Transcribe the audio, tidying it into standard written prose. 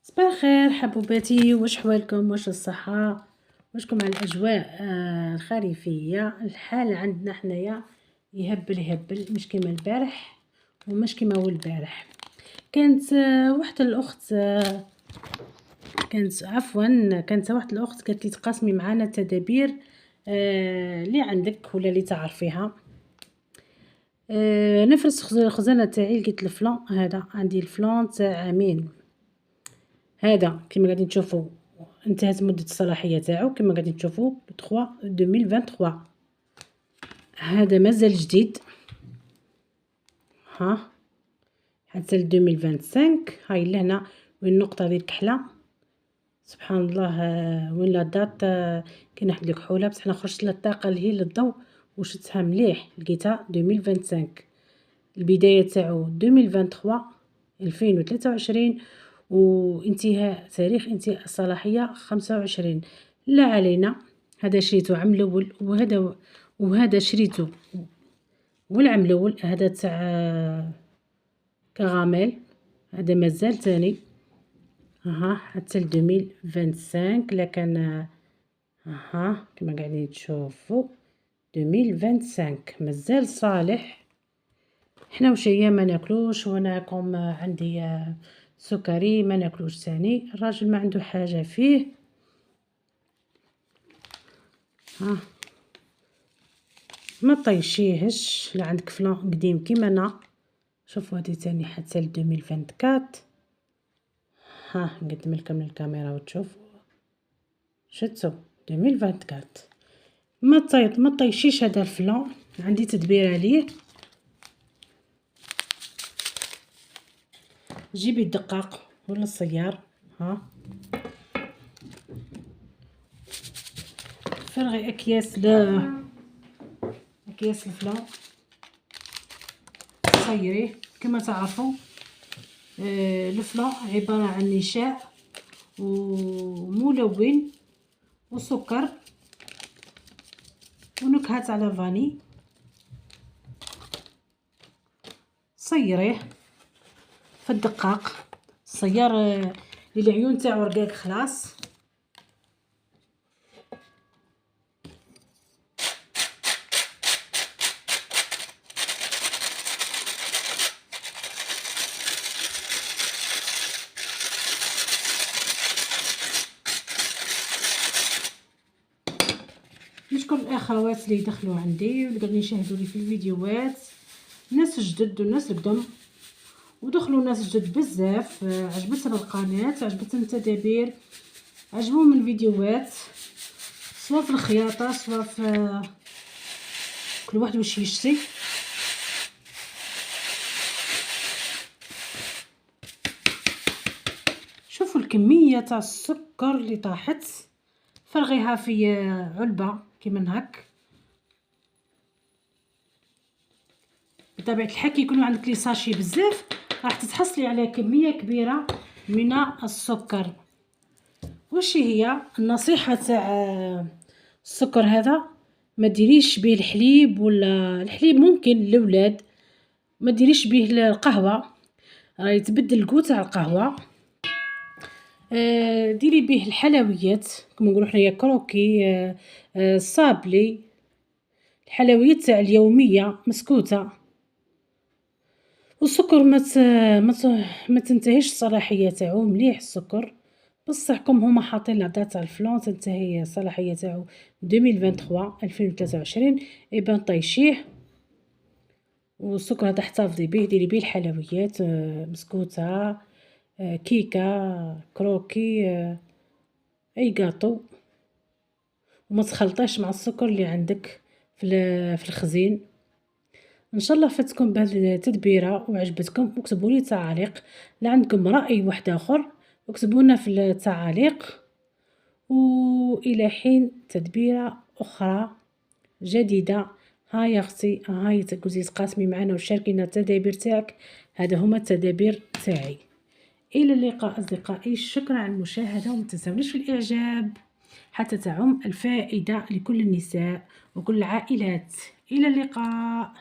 صباح الخير حبوباتي، واش حوالكم؟ واش الصحة؟ واشكم على الأجواء الخريفية؟ الحال عندنا حنايا يهبل مش كيما البارح ومش كيما هو البارح. كانت واحدة الأخت كانت واحدة الأخت قالت لي تقاسمي معانا التدابير اللي عندك ولا اللي تعرفيها. نفرس الخزانة تاعي، لقيت الفلان هذا، عندي الفلان تاع عامين هذا كما قاعدين تشوفوا، انتهت مدة الصلاحية تاعو كما قاعدين تشوفوا 3/2023. هذا مازال جديد، ها حتى 2025. هاي لهنا وين النقطة ذي الكحلة، سبحان الله. وين لا دات كاين واحد الكحولة، بصح انا خرجت للطاقة اللي هي للضوء وشتها مليح، لقيتها 2025. البداية تاعو 2023 وانتهاء تاريخ انتهاء الصلاحية 25. لا علينا، هذا شريته عام الاول وهذا شريته والعام الاول هذا تاع كراميل، هذا مازال تاني حتى 2025. لكن كما قاعدين تشوفوا 2025 مازال صالح. احنا وشيا ما ناكلوش، وانا كوم عندي سكري ما ناكلوش ثاني. الراجل ما عنده حاجه فيه. ما طيشيهش، لا عندك فلان قديم كيما انا. شوفوا هذه ثاني حتى 2024. نقدم لكم الكاميرا وتشوفوا شتو 2024. ما طيشيش هذا الفلان، عندي تدبير عليه. جيبي الدقاق ولا الصيار، فرغي اكياس الفلان، صيريه. كما تعرفوا الفلان عبارة عن نشاء وملون وسكر ونكهات على فاني. صيريه في الدقاق، الصيار العيون تاعو رقاق خلاص. نشكر الاخوات اللي دخلوا عندي واللي قاعدين يشاهدوا لي في الفيديوهات، ناس جدد وناس قدم، ودخلوا ناس جدد بزاف. عجبتهم القناه، عجبتهم التدابير، عجبهم الفيديوهات، سواء في الخياطه سواء في كل واحد واش يشتي. شوفوا الكميه تاع السكر اللي طاحت. فرغيها في علبه كيما هك. بطبيعه الحال كي يكونوا عندك لي ساشي بزاف راح تتحصلي على كميه كبيره من السكر. وش هي النصيحه تاع السكر هذا؟ ما ديريش به الحليب، ولا الحليب ممكن للولاد، ما ديريش به القهوه، راهي تبدل الكو تاع القهوه. ديري به الحلويات كما نقولوا حنايا كروكي، صابلي، الحلويات تاع اليوميه مسكوته. والسكر ما تنتهيش الصلاحيه تاعو، مليح السكر بصح كم هما حاطين لا دات تاع الفلان تنتهي الصلاحيه تاعو 2023. ايبان طيشيه. والسكر هذا احتفظي به، ديري به الحلويات، مسكوته، كيكه، كروكي، اي قاطو، وما تخلطيش مع السكر اللي عندك في الخزين. ان شاء الله فاتكم بهذه التدبيره وعجبتكم. اكتبوا لي تعاليق، لا عندكم راي واحد اخر اكتبوا لنا في التعاليق. والى حين تدبيره اخرى جديده. هاي يا اختي، هاي تقولي تقاسمي معنا وشاركينا التدابير تاعك. هذا هما التدابير تاعي. الى اللقاء اصدقائي، شكرا على المشاهده، وما تنسونيش في الاعجاب حتى تعم الفائده لكل النساء وكل العائلات. الى اللقاء.